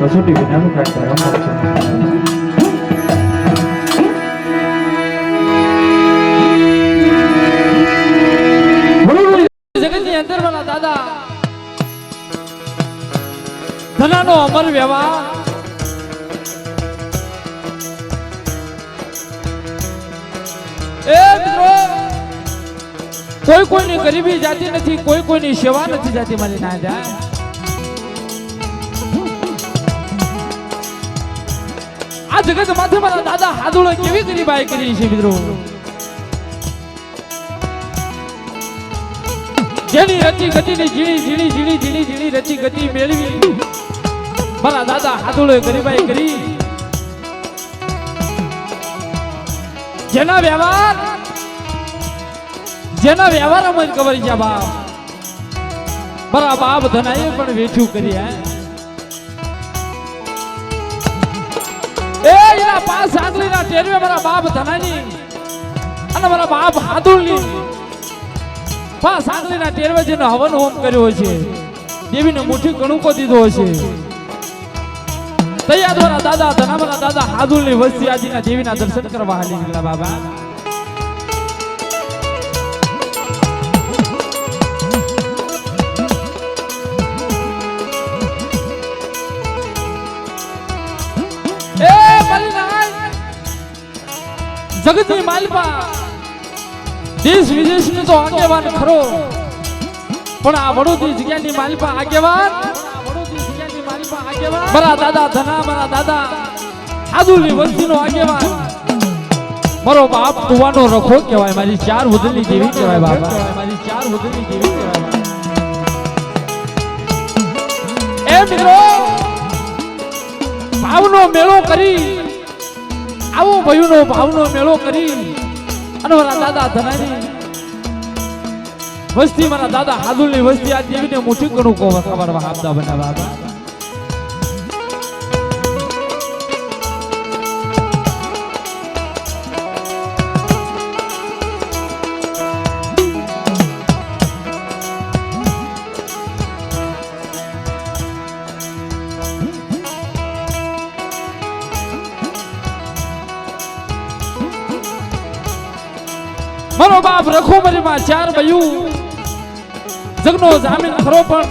કસોટી વિનાનું કાર્ય જગતની અંદર વાળા દાદા ધનાનો અમર વ્યવહાર કોઈ કોઈની ગરીબી જાતી નથી, કોઈ કોઈની સેવા નથી જાતી મારી ના જાય. આ જગત માથે મારા દાદા હાદુળો કેવી ગરીબાઈ કરી છે મિત્રો. જેની રચી ગતિની ઝીણી રચી ગતિ મેળવી મારા દાદા હાદુળો ગરીબાઈ કરી. જેના વ્યવહાર અમર ખબર છે બાપ, મારા બાપ ધનાએ પણ વેઠું કરી. એના પાંચ આંગળીના ટેરવે મારા બાપ ધનાની અને મારા બાપ હાદુળની પાંચ આંગળીના ટેરવે જેનો હવન હોમ કર્યો છે, દેવીને મુઠ્ઠી કણુકો દીધો છે. તૈયાર મારા દાદા ધના મારા દાદા હાદુળની વસ્તી આજીના દેવીના દર્શન કરવા હાલી નીકળ્યા બાબા. જગતની માલપા દેશ વિદેશની તો આગેવાન ખરો, પણ આ વડોદરી જગ્યાની માલપા આગેવાન મારા દાદા ધના મારા દાદા હાદુળની વસ્તીનો આગેવાન મારો બાપ તુવાનો રખો કહેવાય. મારી ચાર વધની દેવી કહેવાય બાબા, મારી ચાર વધની દેવી કહેવાય. એ મિત્રો ભાવનો મેળો કરી, આવો ભયુનો ભાવનો મેળો કરી અને મારા દાદા ધનાની વસ્તી મારા દાદા હાદુળની વસ્તી આ દેવીને મુઠ્ઠી કણું ખબર આપતા બનાવવા બાબા. મારો બાપ રખોમરી માં ચાર બયું જગનો જામીન ખરો, પણ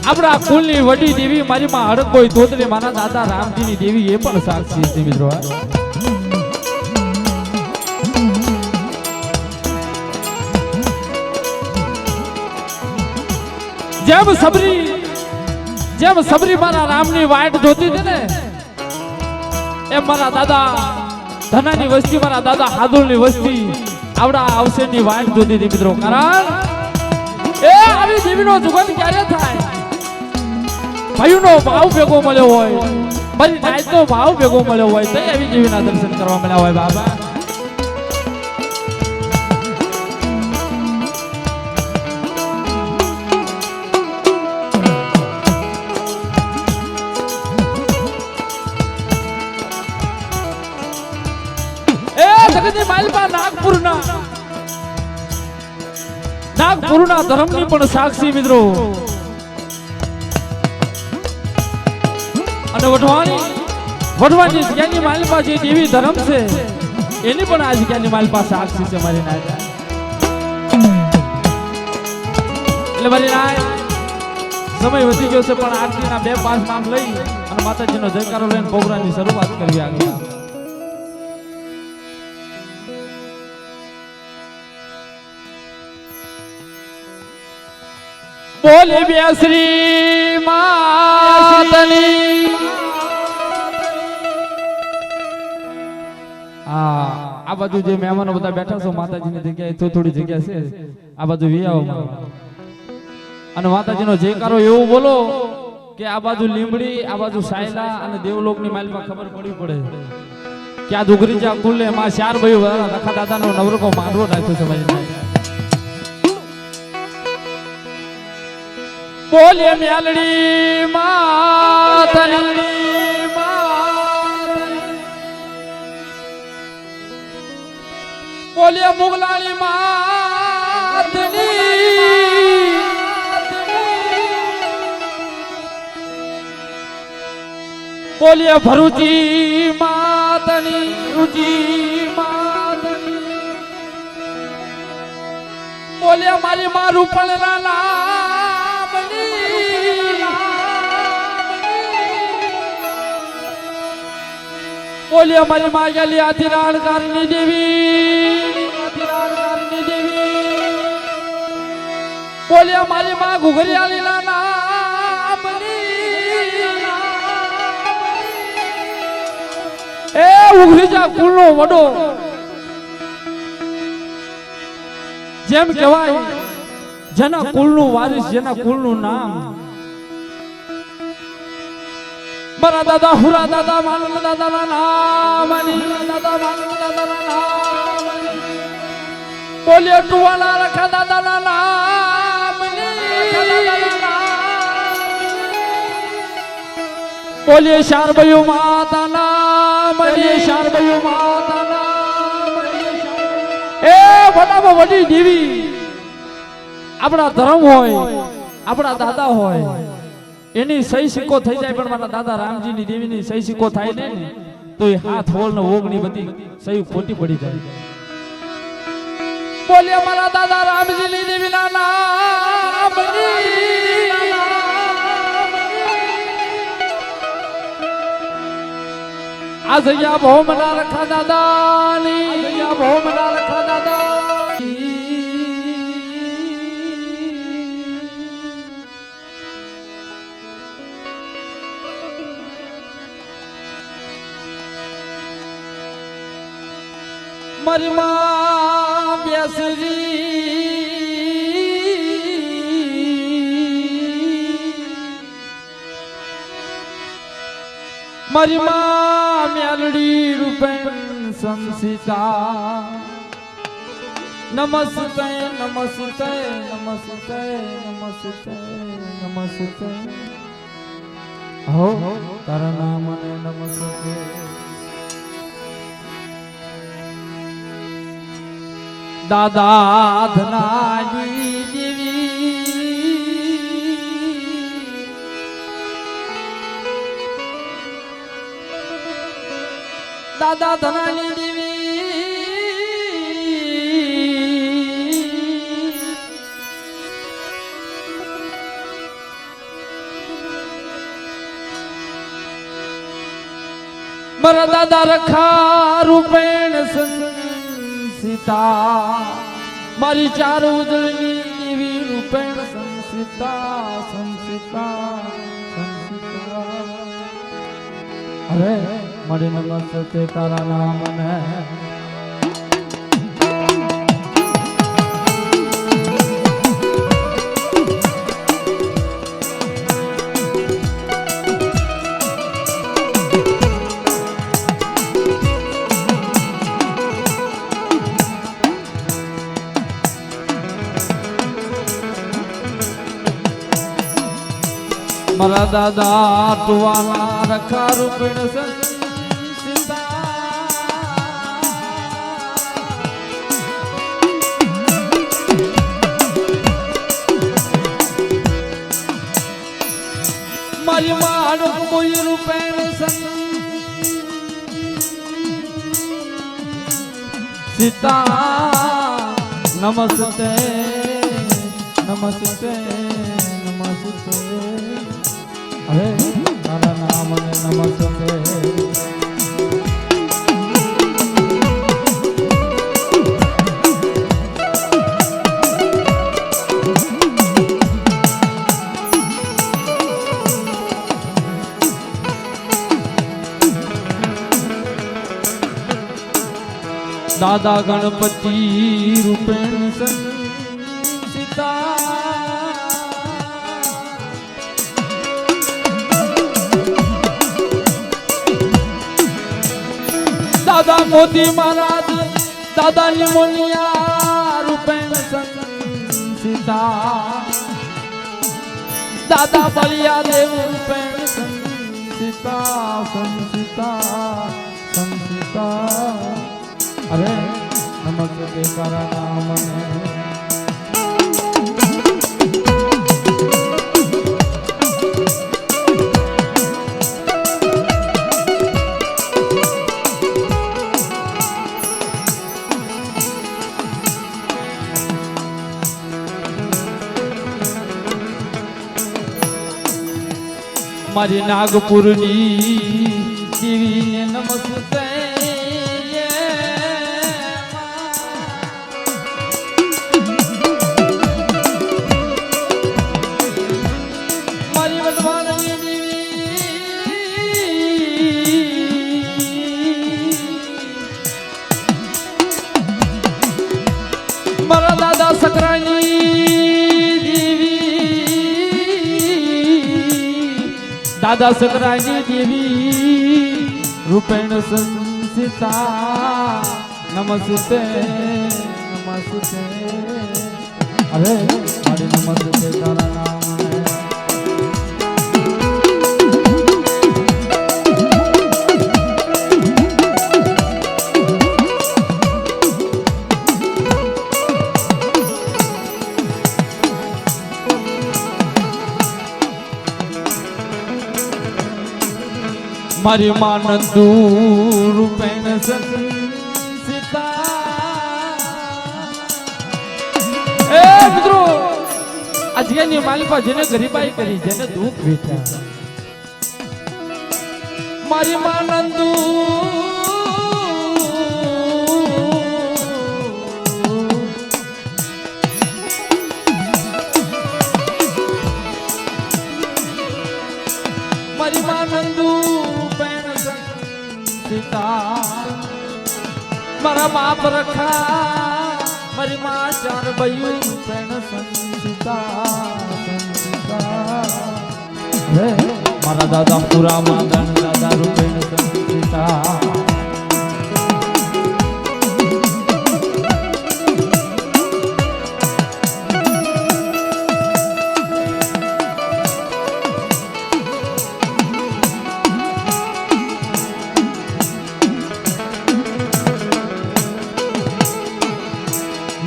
આપણા કુલની વડી દેવી મારી માં હડકોઈ તોતલી મારા દાદા રામજીની દેવી એ પણ સાક્ષી છે મિત્રો. જેમ સબરી મારા રામની વાટ જોતી હતી ને, એમ મારા દાદા ધનાની વસ્તી મારા દાદા હાદુળની વસ્તી આવડા અવસરની વાટ જોતી હતી મિત્રો. કારણ એ આવી દેવીનો જુગત ક્યારે થાય? ભાઈનો ભાવ ભેગો મળ્યો હોય, મારી નાયતનો ભાવ ભેગો મળ્યો હોય તો આવી દેવીના દર્શન કરવા મળ્યા હોય બાબા. નાગપુરના ધર્મની પણ સાક્ષી મિત્રો. અને વઢવાની જગ્યાની માલપા જે દેવી ધર્મ છે એની પણ આ જગ્યાની માલપા સાક્ષી છે મારી નાય. એટલે મારી નાય સમય વધી ગયો છે, પણ આરતીના 2-5 નામ લઈ અને માતાજીનો જયકારો લઈને પ્રોગ્રામની શરૂઆત કરવી આગળ. બોલે બેસરી માતની. આ બાજુ જે મહેમાનો બધા બેઠા છો માતાજીની જગ્યાએ તો થોડી જગ્યા છે, આ બાજુ વી આવો અને માતાજીનો જયકારો એવું બોલો કે આ બાજુ લીંબડી, આ બાજુ સાયલા અને દેવલોકની માલમાં ખબર પડી પડે કે આ દુગરીજા કુલે માં ચાર ભાઈઓ લખા દાદાનો નવરકો માંડવો નાખ્યો છે મારી. બોલે મેલડી માતની, બોલે મુગલાની માતની, બોલીએ ભરૂચી માતની રુચિ માતની બોલીએ મારી માં રૂપણના નામની બોલીએ મારી માં ગેલી આધિરાણકારની દેવી બોલીએ મારી માં ઘુઘરિયાળીના નામની એ ઉઘરીજા કુળનો વડો જેમ કહેવાય જેના કુળનું વારિસ જેના કુળનું નામ મારા દાદા હુરા દાદા માનવ દાદાના નામની દાદા માનવ દાદાના નામની બોલ્યો ટુવાલા રખા દાદાના નામની બોલીએ શારબયુ માતાના બોલીએ શારબયુ માતાના એ વડામાં વડી દેવી આપણા ધર્મ હોય આપણા દાદા હોય એની સહી સિક્કો થઈ જાય પણ મારા દાદા રામજીની દેવીની સહી સિક્કો થાય ને તો એ હાથ હોળ ને ઓગણી બધી સહી ખોટી પડી જાય બોલીએ મારા દાદા રામજીની દેવીના નામની આ જગ્યા ભોમના રખા દાદાની જગ્યા ભોમના રખા દાદા મારી માં બેસરી મારી માં મ્યાલડી રૂપેણ સંસિતા નમસ્તે નમસ્તે નમસ્તે નમસ્તે નમસ્તે હો તારા નામ ને નમસ્તે દાદા ધનાજી દેવી દાદા ધનાજી દેવી મારા દાદા રખા રૂપેણ સંસિતા મારી ચાર ઉજળની દેવી રૂપેણ સંસિતા સંસિતા સંસિતા અરે મારી નમસ્તે તારા નામ ને મારા દાદા ટુવાલા રખા રૂપેણ સંસિતા મારી માન મોય રૂપેણ સંસિતા નમસ્તે નમસ્તે નમસ્તે અરે તારા નામ ને નમસ્તે દાદા ગણપતિ રૂપેણ સંસિતા દાદા મોતી મહારાજ દાદા નિમોનિયા રૂપેણ સંસિતા દાદા બલિયા દેવ રૂપેણ સંસિતા સંસિતા સંસિતા અરે નમસ્તે તારા નામ ને મારી નાગપુરની દેવીને નમસ્તે મારી વડવાણની દેવી મારા દાદા સકરાની દાદા સકરાની દેવી રૂપેણ સંસિતા નમસ્તે નમસ્તે અરે મારી નમસ્તે તારા નામ મારી માનંદુ રૂપેણ સંસિતા એ મિત્રો આજની માલિકા જેને ગરીબાઈ કરી જેને દુઃખ વેઠ્યા મારી માનંદુ મારી માનંદુ મારા બાપ રખા મારી માં ચાર બયું પેણ સંસિતા મારા દાદા પુરા માદન દાદા રૂપેણ સંસિતા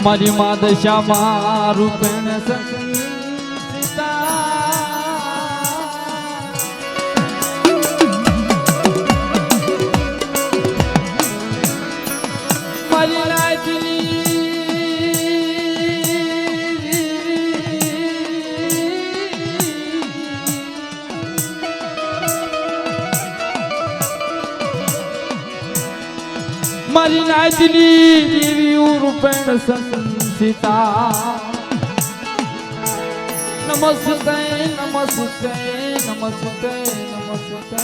મારી મા દશામાં રૂપેણ સંસિતા મારી રાજની મારી નાચની દેવી રૂપેણ સંસિતા નમસ્તે નમસ્તે નમસ્તે નમસ્તે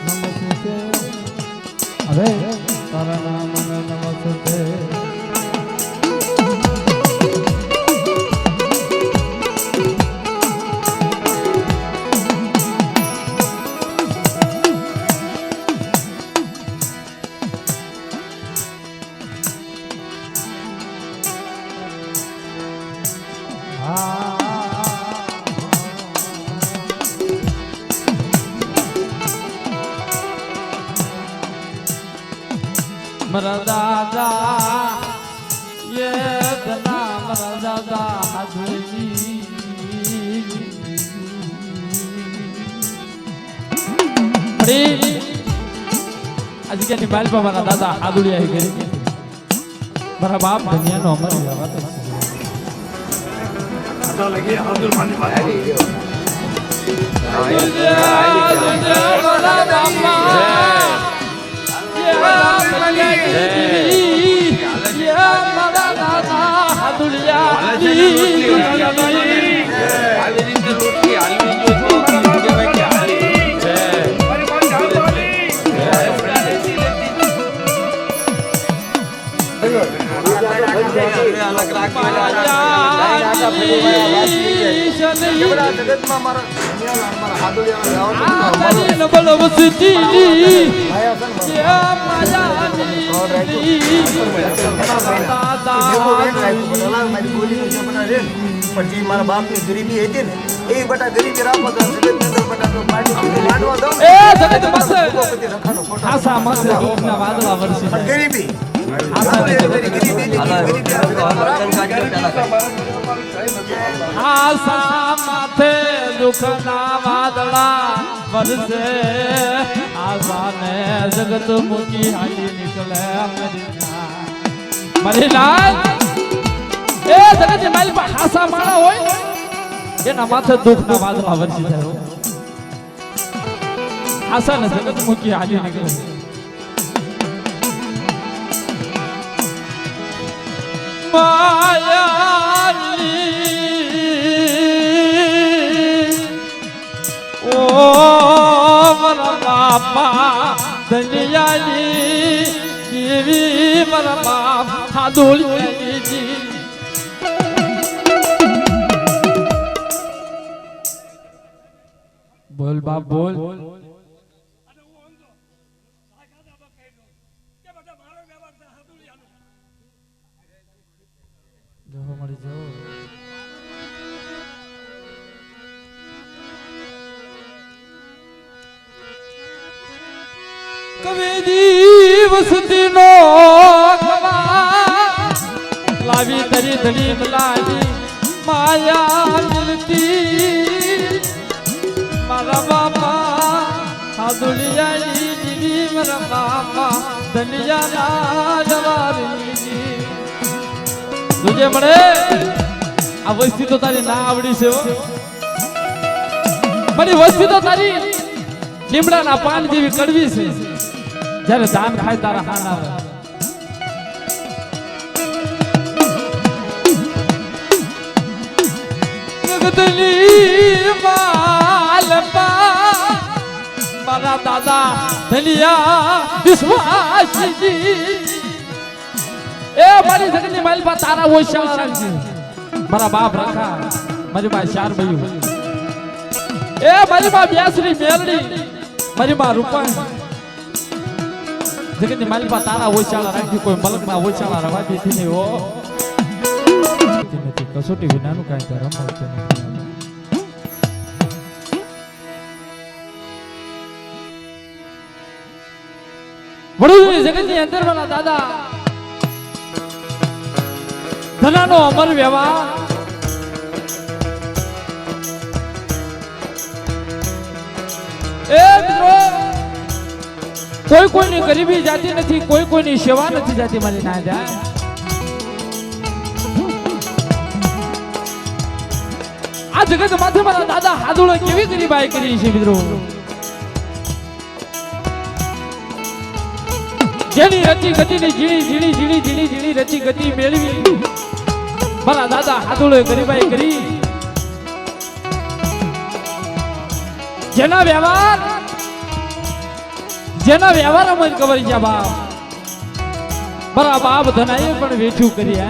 નમસ્તે અરે તારા નામ નમસ્તે મારા દાદા ये धना મારા દાદા હાથની પડી આજે કે બાલ પર મારા દાદા હાદુડિયા કરી મારા બાપ ધનિયાનો અમારી વાત તો લગી હાદુર માની વાત પછી મારા બાપની ગરીબી હતી ને એ બટા ગરીબી રાખો તો બટા તો માંડવા દો એ જગત બસ આસા મત દુઃખના વાદળા વરસી ગરીબી આસા માથે દુઃખના વાદળા વરસે આસાને જગત મૂકી હાલી નીકળે મારી લાલ એ જગત મારી પાસે હાસા માણા હોય એના માથે દુઃખના વાદળા વરસી જાય આશા ને જગત મૂકી હાલી નીકળે માયાલી ઓ મારા બાપા દનિયાલી દેવી મારા બાપ હાદોલી બોલ બાપ બોલ કવેદી વસતી નો લાવી તરી ધડી મલાવી માયા મિલતી મારા બાપા હાદુલિયાની દીવી મારા બાપા ધનિયાના જવારી તુજે મળે આ વસ્તી તો તારી ના આવડી છે મારી વસ્તી તો તારી લીમડાના પાન જેવી કડવી છે જ્યારે ધાન ખાય તારા હાન આવે જગતલી માલપા મારા દાદા ધનિયા વિશ્વાસજી એ મારી જગતની માલપા તારા ઓછા રાખજે મારા બાપ રાખા મારી માં ચાર ભયું એ મારી માં બેસરી મેલડી મારી માં રૂપા જગતની માલપા તારા ઓછાળા રાખી કોઈ મલકમાં ઓછાળા રવા દેતી નહીં હો નથી કસોટી વિનાનું કાંઈ તો રમાડતું નથી વડોદરી જગતની અંદર મારા દાદા ધનાનો અમર વ્યવહાર એ મિત્રો કોઈ કોઈની ગરીબી જાતી નથી કોઈ કોઈની સેવા નથી જાતી મારી ના જાય આ જગત માથે મારા દાદા હાદુળો કેવી ગરીબાઈ કરી છે મિત્રો જેની રચી ગતિની ઝીણી ઝીણી ઝીણી ઝીણી ઝીણી રચી ગતિ મેળવી મારા દાદા હાદુળો ગરીબાઈ કરી જેના વ્યવહાર અમર ખબર છે બાપ મારા બાપ ધનાએ પણ વેઠ્યું કરી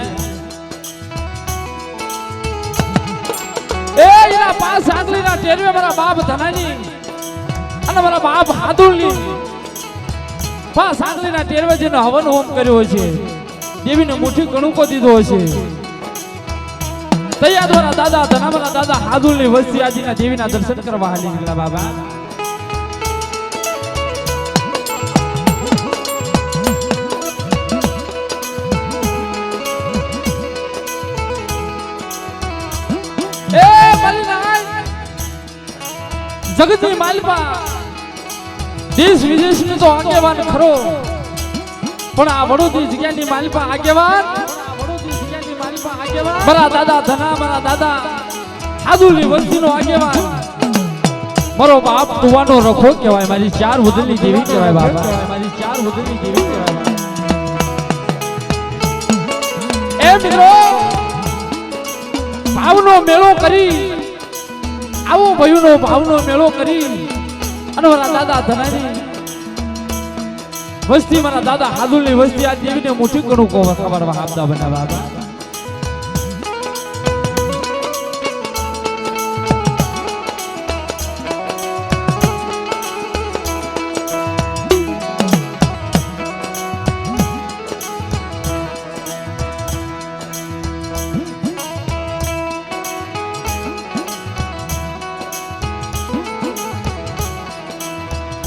એના પાસ આંગળીના ટેરવે મારા બાપ ધનાની અને મારા બાપ હાદુળની પાસ આંગળીના ટેરવે જેનો હવન હોમ કર્યો છે દેવીને મુઠ્ઠી કણુકો દીધો છે તૈયાર મારા દાદા ધના મારા દાદા હાદુળની વસ્તી આજીના દેવીના દર્શન કરવા હાલી નીકળ્યા બાબા જગતની માલપા દેશ વિદેશની તો આગેવાન ખરો પણ આ વડોદરી જગ્યાની માલપા આગેવાન મારા દાદા ધના મારા દાદા હાદુલની વસ્તીનો આગેવાન મારો બાપ તુવાનો રખો કહેવાય મારી ચાર ઉદલની દેવી કહેવાય બાબા મારી ચાર ઉદલની દેવી કહેવાય એ મિત્રો ભાવનો મેળો કરી આવો ભયુનો ભાવનો મેળો કરી અને મારા દાદા ધનાની વસ્તી મારા દાદા હાદુલની વસ્તી આ દેવીને મુઠ્ઠી કણું કો ખબર હાબદા બનાવવા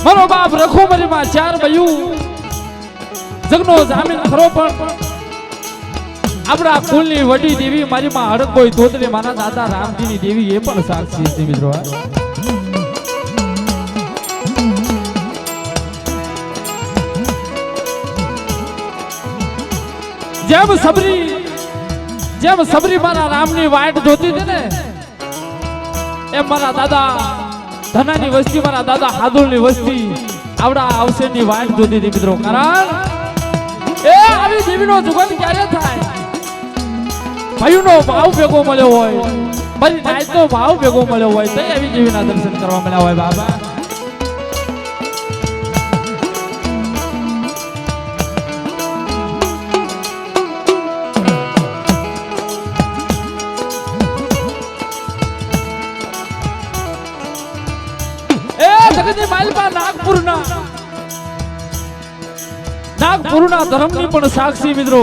મારો બાપ રખો મારી માં ચાર બયું જગનો જામીન ખરો પણ આપણા કુલની વડી દેવી મારી માં હડકોઈ તોતરી મારા દાદા રામજીની દેવી એ પણ સાક્ષી છે મિત્રો જેમ સબરી મારા રામની વાટ જોતી હતી ને એમ મારા દાદા ધનાની વસ્તી મારા દાદા હાદુલની વસ્તી આવડા અવસરની વાટ જોતી હતી મિત્રો. કારણ એ આવી દેવીનો જુગલ ક્યારે થાય? ભાઈનો ભાવ ભેગો મળ્યો હોય, બધી નાઈટનો ભાવ ભેગો મળ્યો હોય તો આવી દેવીના દર્શન કરવા મળ્યા હોય બાબા. નાગપુરના ધર્મની પણ સાક્ષી મિત્રો.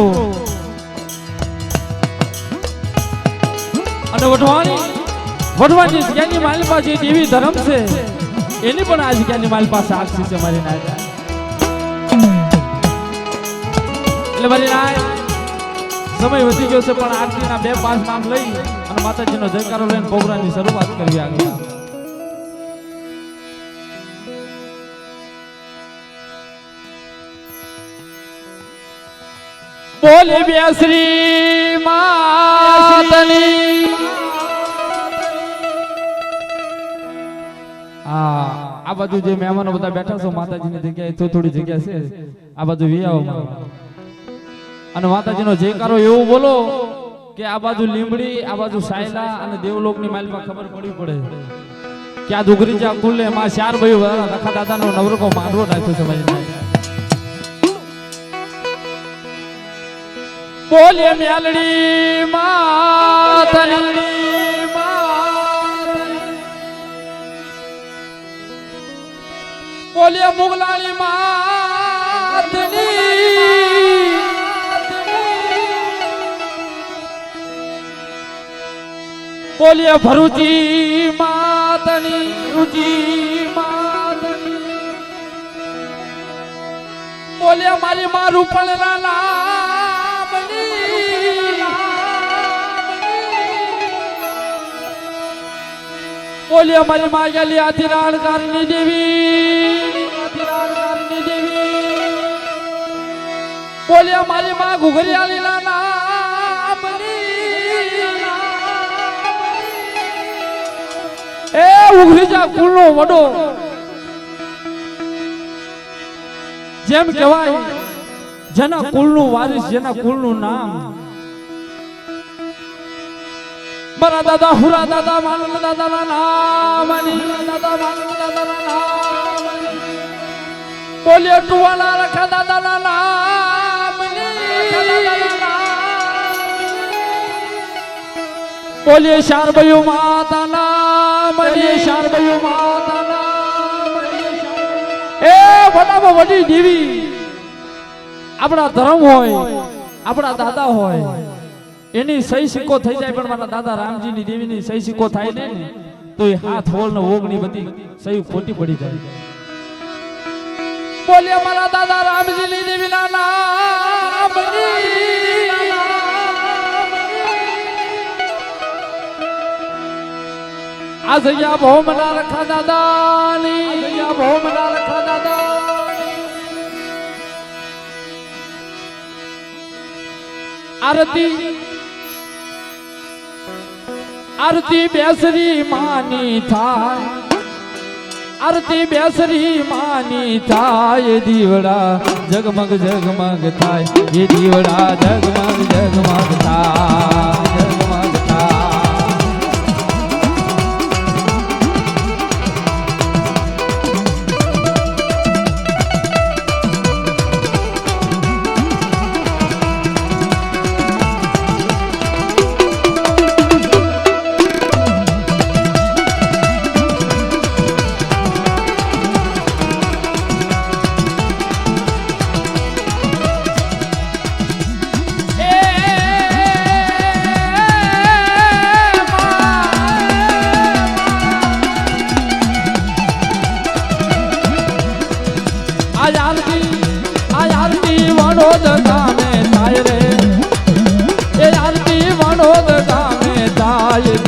અને વઢવાની જગ્યાની માલપા જે દેવી ધર્મ છે એની પણ આ જગ્યાની માલપા સાક્ષી છે મારી નાય. એટલે મારી નાય સમય વધી ગયો છે પણ આરતીના 2-5 નામ લઈ અને માતાજીનો જયકારો લઈને પ્રોગ્રામની શરૂઆત કરવી આગળ. બોલે બેસરી માતની. આ બાજુ જે મહેમાનો બધા બેઠા છો માતાજીની જગ્યાએ થોડી જગ્યા છે આ બાજુ વી આવો અને માતાજીનો જયકારો એવું બોલો કે આ બાજુ લીમડી, આ બાજુ સાયલા અને દેવલોકની માલમાં ખબર પડવી પડે કે આ દુગરીજા કુલે માં 4 ભાઈઓ રખા દાદાનો નવરકો માંડવો નાખ્યો છે ભાઈ. બોલે મેલડી માતની. બોલે મુગલાની માતની. બોલે ભરૂચી માતની. રુચી માતની. બોલે મારી માં રૂપણના નામ. બોલે અમારી માં ગયેલી આધીરાણકારની દેવી. બોલે અમારી માં ઘુઘરિયાળીના નામની. એ ઉઘરીજા કુળનો વડો જેમ કહેવાય જેના કુળનું વારિસ, જેના કુળનું નામ. મારા દાદા હુરા દાદા માનવ દાદાના નામની. દાદા માનવ દાદાના નામની. બોલે ટુવાલા રખા દાદાના નામની. બોલે શારબયુ માતા નામની. શારબયુ માતા નામની. એ વડામાં વડી દેવી આપણા ધર્મ હોય, આપણા દાદા હોય એની સહી સિક્કો થઈ જાય પણ મારા દાદા રામજીની દેવીની સહી સિક્કો થાય ને તો એ હાથ હોળ ને ઓગણી બધી સહી ખોટી પડી જાય. બોલે મારા દાદા રામજીની દેવીના નામની. આ જગ્યા ભોમના રખા દાદાની. જગ્યા ભોમના રખા દાદા. આરતી આરતી બેસરી માની થાય. આરતી બેસરી માની થાય. દીવડા જગમગ જગમગ થાય. એ દીવડા જગમગ જગમગ થાય. જગમગ થાય.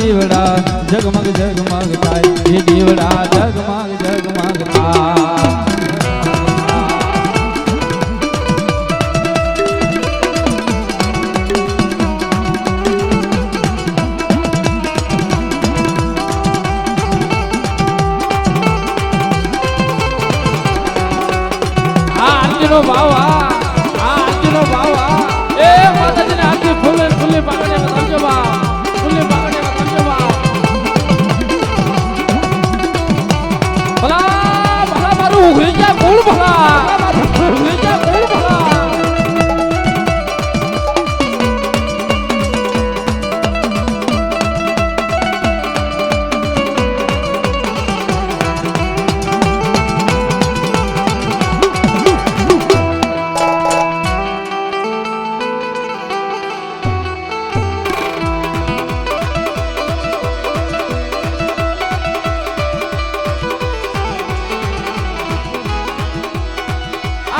દીવડા જગમગ જગમગ થાય. એ દીવડા જગમગ જગમગ થાય. ભાવ આ આરતીનો ભાવ એ માતાજીને આરતી ફૂલી પાકડે વધારજો બા ફૂલી પાકડે વધારજો બા ભલા ભલા મારું ઉઘરી જા કોણ ભલા ઉઘરી જા કોણ ભલા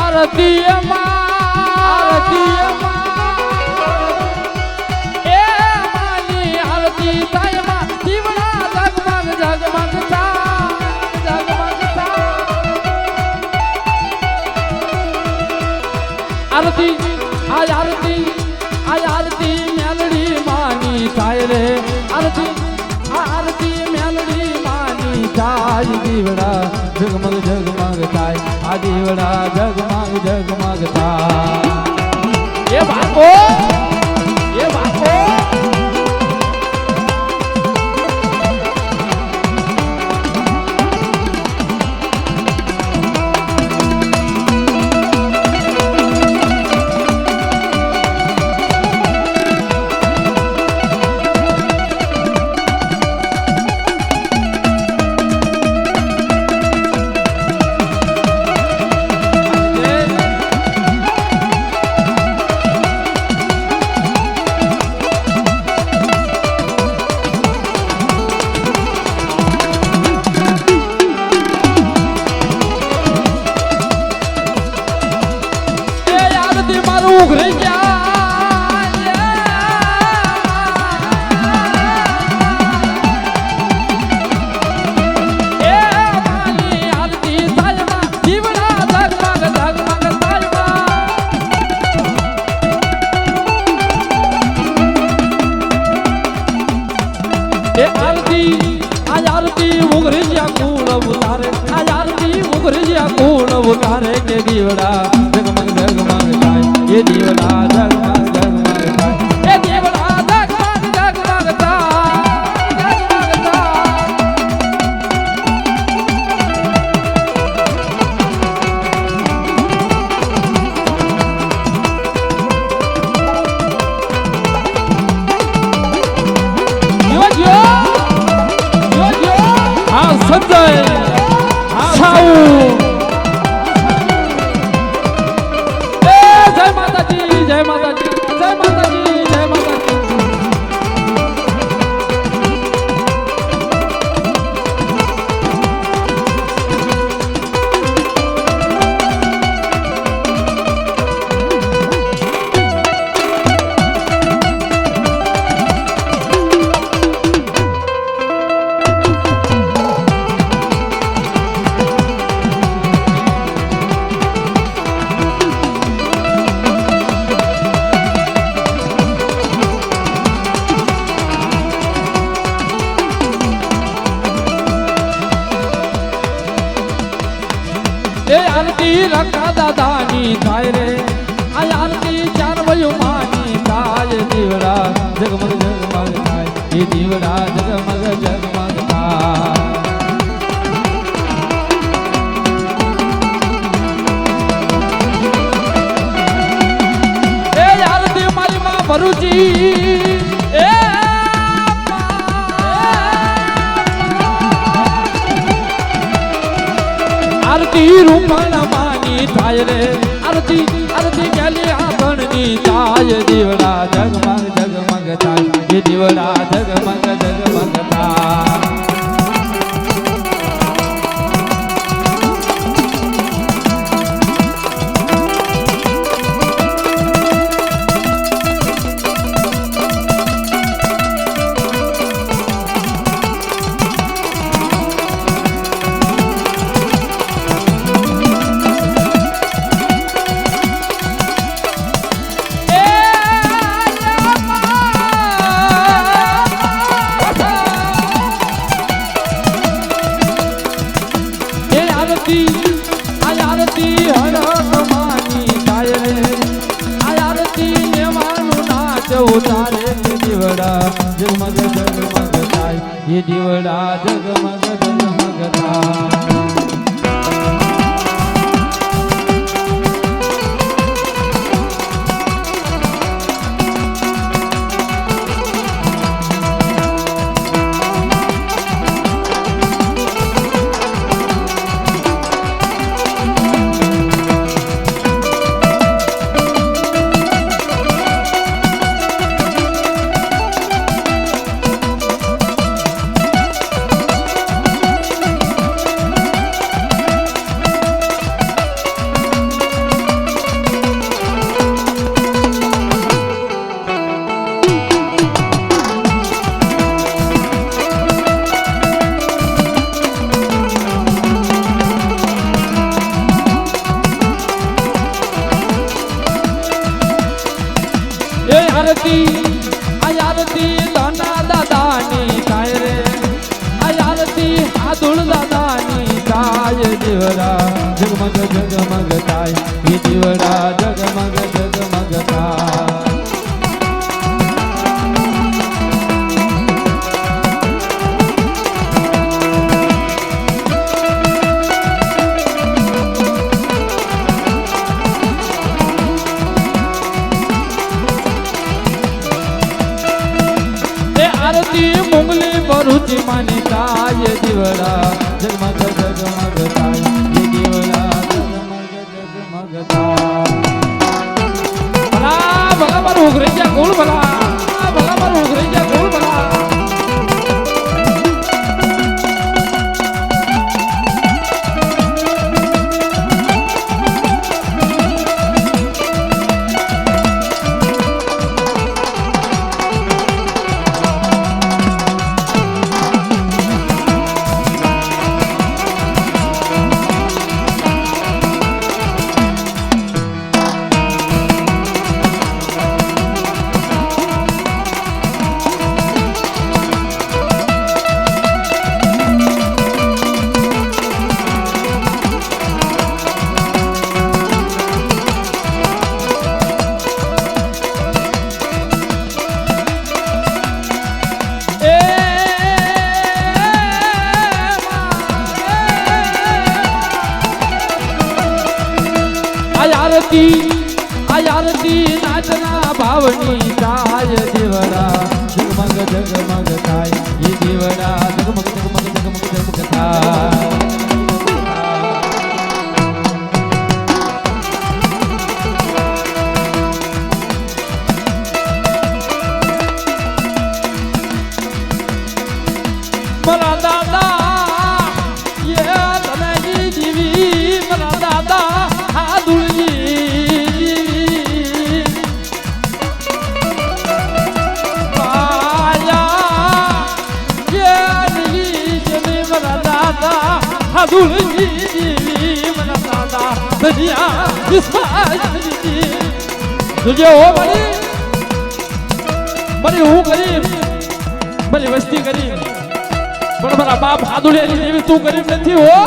આરતી એ માની આરતી થાય માં દીવડા જગમગ જગમગ જગમગ આરતી આરતી મેલડી માની થાય રે આરતી મેલડી માની થાય દીવડા જગમગ જગમગ થાય આ દીવડા જગમગ જગમગ થાય એ બાપો ઉઘરી ઉતારે કે દીવડા જગમગ જગમગ થાય એ દીવડા જગમગ જગમગ થાય એ દીવડા જગમગ જગમગ થાય હા સંજય સાઉ જય માતાજી જય માતાજી જય માતાજી आरती रखा दादानी थाय रे आई आरती चार वयो मानी थाय दीवड़ा जगमग जगमग थाय ये दीवड़ा जगमग जगमग थाय ए आरती मारी मां भरूची ए आरती रूपण मानी थाय रे आरती गेली आंगणनी थाय दीवड़ा जगमग जगमग थाय ये दीवड़ा जगमग जगमग थाय आरती हर मानी તારે કે દીવડા જગમગ જગમગ થાય એ દીવડા જગમગ જગમગ થાય આયારતી દાના દાદાની થાય રે આયારતી હાદુળ દાદાની થાય દીવડા જગમગ જગમગ થાય એ દીવડા જગમગ જગમગ થાય આરતી મુંગલી ભરૂચી માની થાય દીવડા જગમગ જગમગ થાય એ દીવડા જગમગ જગમગ થાય ભલા ભલા મારું ઉઘરી જા ગોળ ભલા ભલા મારું ઉઘરી જા ગોળ ભલા આયારતી નાચના ભાવની થાય દીવડા જગમગ જગમગ થાય એ દીવડા જગમગ જગમગ જગમગ જગમગ થાય મારા દાદા યે તને જીવી મારા દાદા હાદુળી હાદુળી મારા દાદા દરિયા ઇસ્માઈલી તુજે હો મારી હું ગરીબ મારી વસ્તી ગરીબ પણ મારા બાપ હાદુળી જેવી તું ગરીબ નથી હો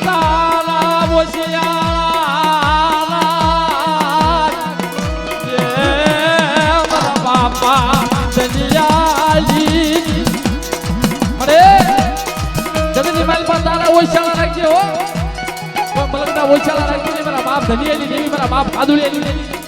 તારા બોસિયા મારા બાપા દરિયાલી અરે જમીનની માલ પર તારા ઓછાળા રાખજે હો મલકના ઓછાળા રાખજે મારા બાપ ધનિયાલી દેવી મારા બાપ હાદુળી